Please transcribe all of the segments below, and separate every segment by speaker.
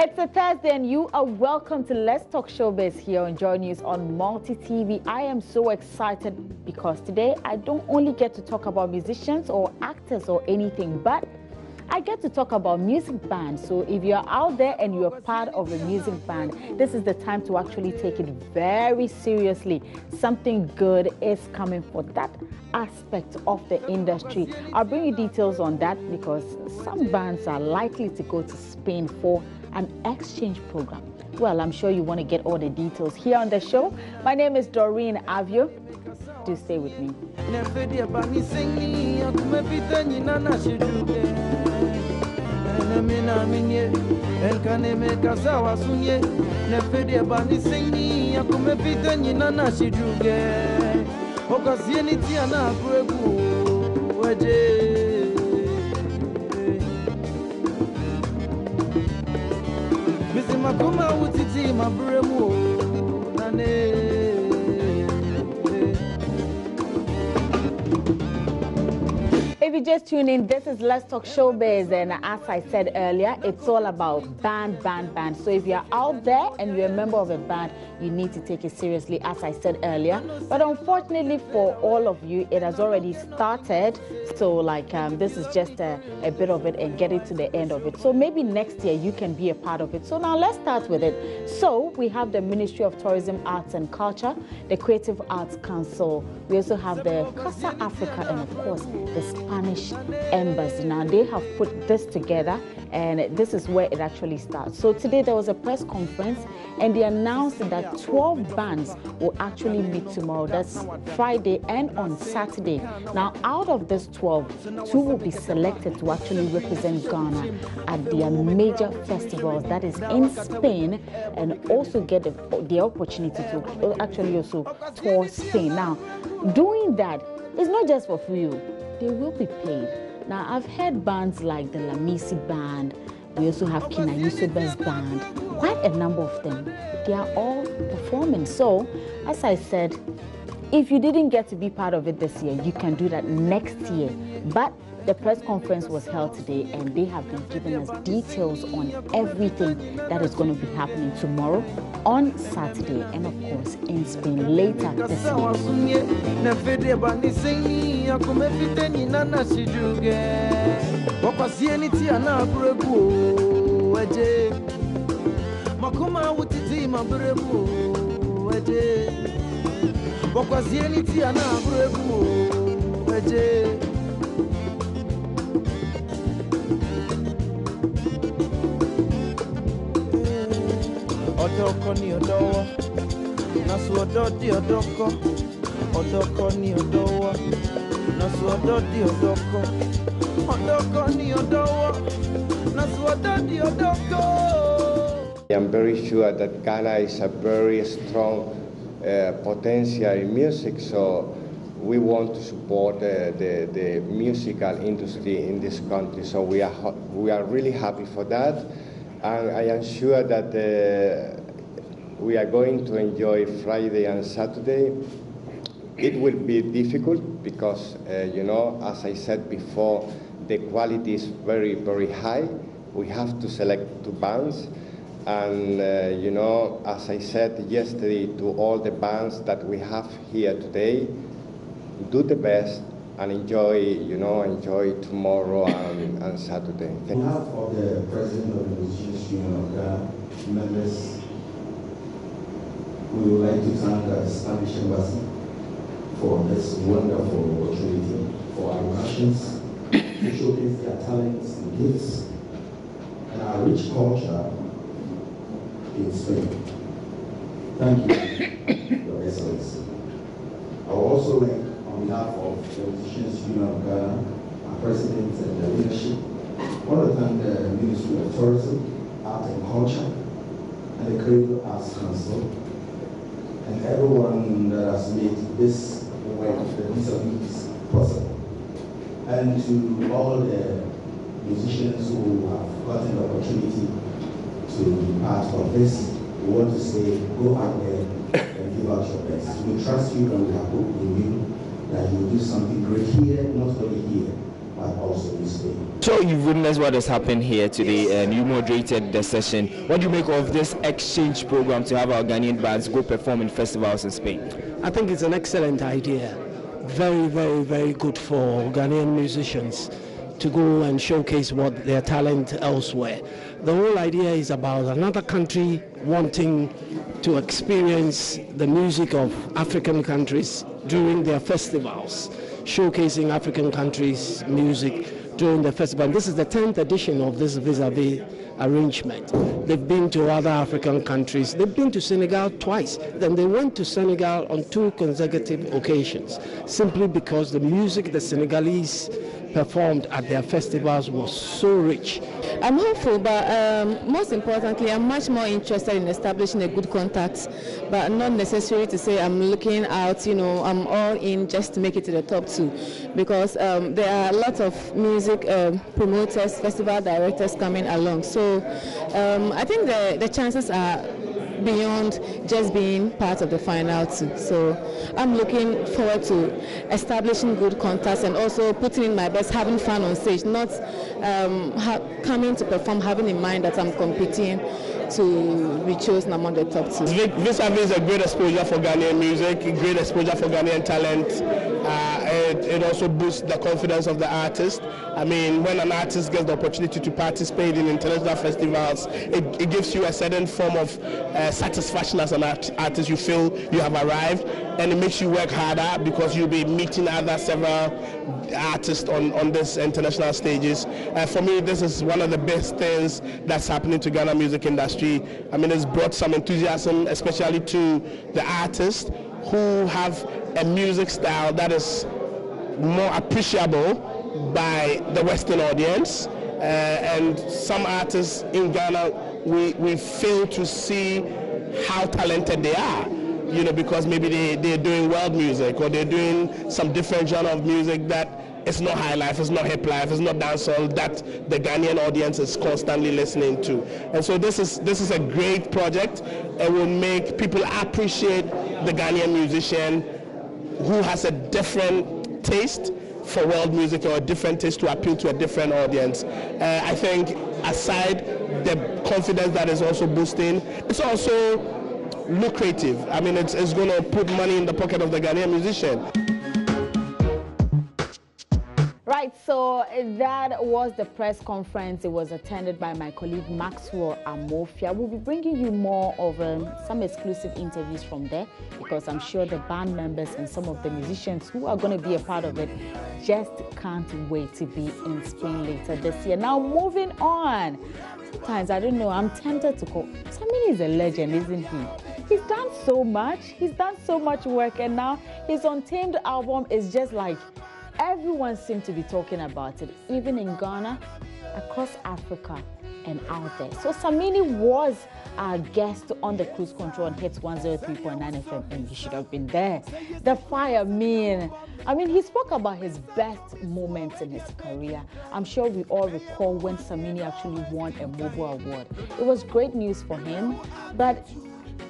Speaker 1: It's a Thursday and you are welcome to Let's Talk Showbiz here on JoyNews on Multi TV. I am so excited because today I don't only get to talk about musicians or actors or anything, but I get to talk about music bands. So if you're out there and you're part of a music band, this is the time to actually take it very seriously. Something good is coming for that aspect of the industry. I'll bring you details on that because some bands are likely to go to Spain for an exchange program. Well, I'm sure you want to get all the details here on the show. My name is Doreen Avio. Do stay with me. If you just tune in, this is Let's Talk Showbiz, and as I said earlier, it's all about band. So if you're out there and you're a member of a band, you need to take it seriously, as I said earlier. But unfortunately for all of you, it has already started. So this is just a bit of it and get it to the end of it. So maybe next year you can be a part of it. So now let's start with it. So we have the Ministry of Tourism, Arts and Culture, the Creative Arts Council. We also have the Casa Africa and of course the Spanish Embassy. Now they have put this together and this is where it actually starts. So today there was a press conference and they announced that 12 bands will actually meet tomorrow. That's Friday and on Saturday. Now out of this 12, 2 will be selected to actually represent Ghana at their major festivals, that is in Spain, and also get the opportunity to actually also tour Spain. Now doing that is not just for free. They will be paid. Now, I've heard bands like the Lamisi Band. We also have Kina Yusoba's band. Quite a number of them. They are all performing. So, as I said, if you didn't get to be part of it this year, you can do that next year. But the press conference was held today and they have been giving us details on everything that is going to be happening tomorrow, on Saturday, and of course in Spain later this year.
Speaker 2: Odoko ni odowo, nasu ododi odoko. Odoko ni odowo, nasu ododi odoko. Odoko ni odowo, nasu ododi odoko.
Speaker 3: I am very sure that Ghana is a very strong potential in music, so we want to support the musical industry in this country. So we are really happy for that. And I am sure that we are going to enjoy Friday and Saturday. It will be difficult because, as I said before, the quality is very, very high. We have to select 2 bands. And, as I said yesterday to all the bands that we have here today, do the best and enjoy tomorrow and Saturday.
Speaker 4: On behalf of the President of the Musicians Union of Ghana, members, we would like to thank the Spanish Embassy for this wonderful opportunity for our nations to showcase their talents and gifts and our rich culture in Spain. Thank you, Your Excellency. I would also like, on behalf of the Musicians Union of Ghana, our President and the leadership, I want to thank the Ministry of Tourism, Art and Culture, and the Creative Arts Council, and everyone that has made this work, these events possible. And to all the musicians who have gotten the opportunity to be part of this, we want to say, go out there and give out your best. We trust you and we have hope in you that you will do something great here, not only here, but also we stay.
Speaker 2: So you've witnessed what has happened here today, and you moderated the session. What do you make of this exchange program to have our Ghanaian bands go perform in festivals in Spain?
Speaker 5: I think it's an excellent idea. Very, very, very good for Ghanaian musicians to go and showcase what their talent elsewhere. The whole idea is about another country wanting to experience the music of African countries during their festivals, showcasing African countries' music during the festival. This is the 10th edition of this vis-a-vis arrangement. They've been to other African countries. They've been to Senegal twice. Then they went to Senegal on 2 consecutive occasions, simply because the music the Senegalese performed at their festivals was so rich.
Speaker 6: I'm hopeful, but most importantly, I'm much more interested in establishing a good contact, but not necessarily to say I'm looking out, I'm all in just to make it to the top 2, because there are a lot of music promoters, festival directors coming along. So I think the chances are beyond just being part of the final 2. So I'm looking forward to establishing good contacts and also putting in my best, having fun on stage, not coming to perform having in mind that I'm competing to be chosen among the top 2.
Speaker 7: Vis-a-vis is a great exposure for Ghanaian music, a great exposure for Ghanaian talent. It also boosts the confidence of the artist. I mean, when an artist gets the opportunity to participate in international festivals, it gives you a certain form of satisfaction as an artist. You feel you have arrived, and it makes you work harder because you'll be meeting several artists on this international stages. For me, this is one of the best things that's happening to Ghana music industry. I mean, it's brought some enthusiasm, especially to the artists who have a music style that is more appreciable by the Western audience. And some artists in Ghana, we fail to see how talented they are, because maybe they're doing world music or they're doing some different genre of music that it's not high life, it's not hip life, it's not dancehall that the Ghanaian audience is constantly listening to. And so this is a great project. It will make people appreciate the Ghanaian musician who has a different taste for world music or a different taste to appeal to a different audience. I think aside the confidence that is also boosting, it's also lucrative. I mean, it's going to put money in the pocket of the Ghanaian musician.
Speaker 1: Right, so that was the press conference. It was attended by my colleague Maxwell Amofia. We'll be bringing you more of some exclusive interviews from there, because I'm sure the band members and some of the musicians who are going to be a part of it just can't wait to be in Spain later this year. Now, moving on. Sometimes, I don't know, I'm tempted to call. Samini is a legend, isn't he? He's done so much. He's done so much work, and now his Untamed album is just like, everyone seems to be talking about it, even in Ghana, across Africa, and out there. So Samini was our guest on the Cruise Control on Hits 103.9 FM, and you should have been there. The fire, I mean, he spoke about his best moments in his career. I'm sure we all recall when Samini actually won a mobile award. It was great news for him, but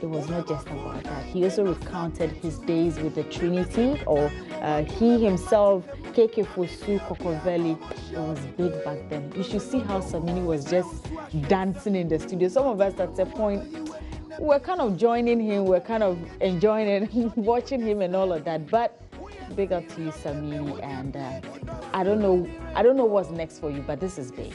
Speaker 1: it was not just about that. He also recounted his days with the Trinity, or he himself, Keke Fosu Kokoveli. It was big back then. You should see how Samini was just dancing in the studio. Some of us at a point, we're kind of joining him, we're kind of enjoying it, watching him and all of that. But big up to you, Samini, and I don't know what's next for you, but this is big.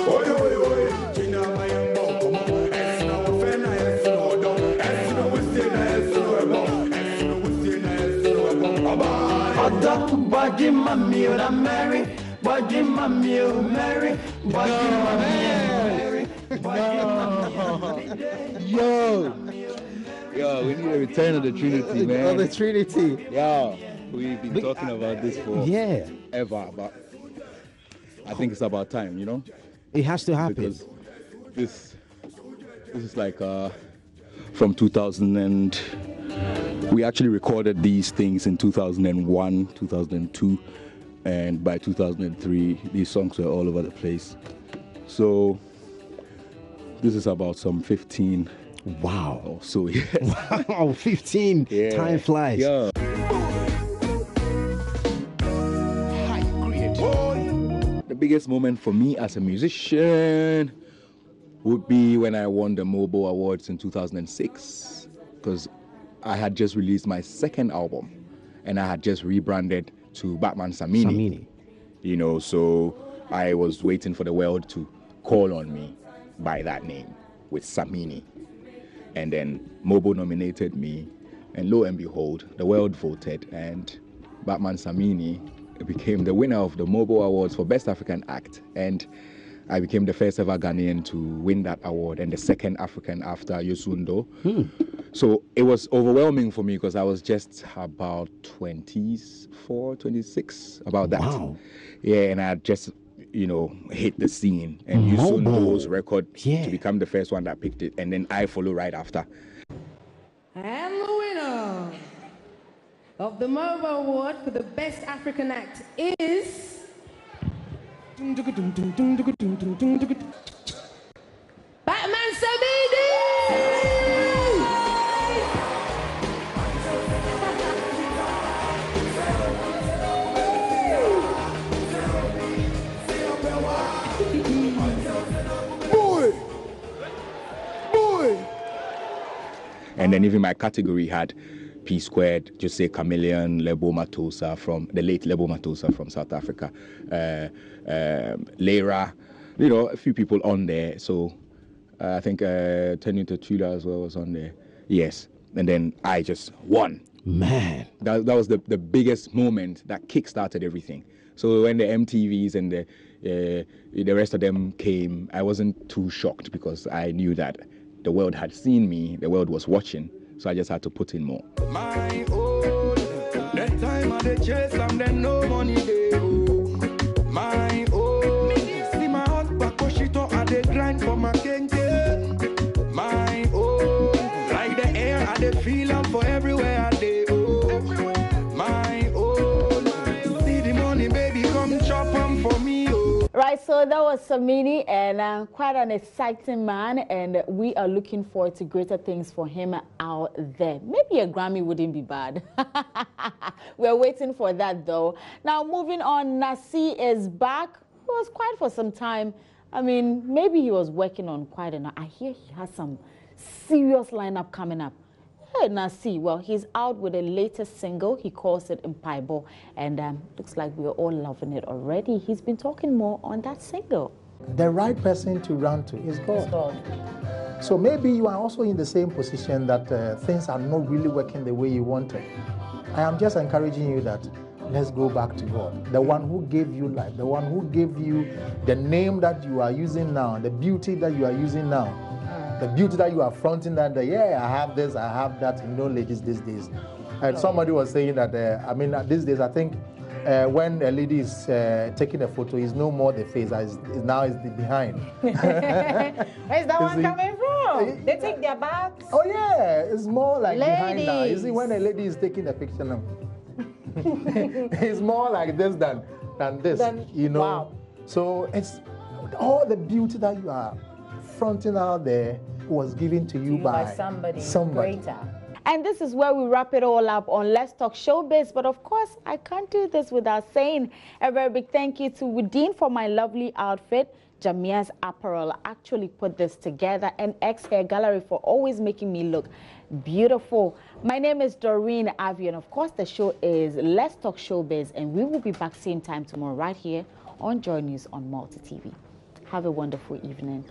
Speaker 8: Oh, Yo, we need a return of the Trinity, man.
Speaker 9: Of the Trinity.
Speaker 8: Yo, we've been talking about this for ever, but I think it's about time, you know?
Speaker 9: It has to happen.
Speaker 8: Because this is like from 2000 and we actually recorded these things in 2001, 2002, and by 2003 these songs were all over the place. So this is about some 15.
Speaker 9: Wow.
Speaker 8: So yes.
Speaker 9: Wow, 15.
Speaker 8: Yeah.
Speaker 9: Time flies.
Speaker 8: Yeah. The biggest moment for me as a musician would be when I won the Mobo Awards in 2006, because I had just released my second album and I had just rebranded to Batman Samini. You know, so I was waiting for the world to call on me by that name with Samini. And then Mobo nominated me, and lo and behold, the world voted, and Batman Samini became the winner of the Mobo Awards for Best African Act. And I became the first ever Ghanaian to win that award and the second African after Yosundo. So it was overwhelming for me because I was just about 24, 26, about that.
Speaker 9: Wow.
Speaker 8: Yeah, and I had just, you know, hit the scene and Yosundo's record to become the first one that picked it, and then I follow right after.
Speaker 10: And the winner of the Mobo Award for the Best African Act is Batman Samini!
Speaker 8: And then even my category had P Squared, just say Chameleon, Lebo Matosa from the late Lebo Matosa from South Africa, Lera, you know, a few people on there. So I think Tenny Tachula as well was on there. Yes. And then I just won.
Speaker 9: Man.
Speaker 8: That was the biggest moment that kick-started everything. So when the MTVs and the rest of them came, I wasn't too shocked because I knew that the world had seen me, the world was watching, so I just had to put in more.
Speaker 11: My own, that time of the chase, and then no money they owe. My own, see my husband, Koshito, and they grind for my kente. My own, like the air, and they feel them for everywhere they owe. My own, see the money, baby, come chop them for me.
Speaker 1: Right, so that was Samini, and quite an exciting man, and we are looking forward to greater things for him out there. Maybe a Grammy wouldn't be bad. We're waiting for that, though. Now, moving on, Nasi is back. It was quiet for some time. I mean, maybe he was working on quite enough. I hear he has some serious lineup coming up. Hey, Nasi, well, he's out with a latest single. He calls it Mpaibo, and looks like we're all loving it already. He's been talking more on that single.
Speaker 12: The right person to run to is God. So maybe you are also in the same position that things are not really working the way you wanted. I am just encouraging you that let's go back to God, the one who gave you life, the one who gave you the name that you are using now, the beauty that you are using now. The beauty that you are fronting that, yeah, I have this, I have that, you know, ladies these days. And somebody was saying that, I mean, these days, I think when a lady is taking a photo, it's no more the face, now it's the behind.
Speaker 1: Where's that one coming from? They take their bags.
Speaker 12: Oh, yeah, it's more like behind now. You see, when a lady is taking a picture now, it's more like this than this, you know. Wow. So it's all the beauty that you are fronting out there was given to you by somebody greater.
Speaker 1: And this is where we wrap it all up on Let's Talk Showbiz. But of course, I can't do this without saying a very big thank you to Woodine for my lovely outfit. Jamia's Apparel actually put this together, and X Hair Gallery for always making me look beautiful. My name is Doreen Avi, and of course the show is Let's Talk Showbiz, and we will be back same time tomorrow right here on JoyNews on Multi TV. Have a wonderful evening.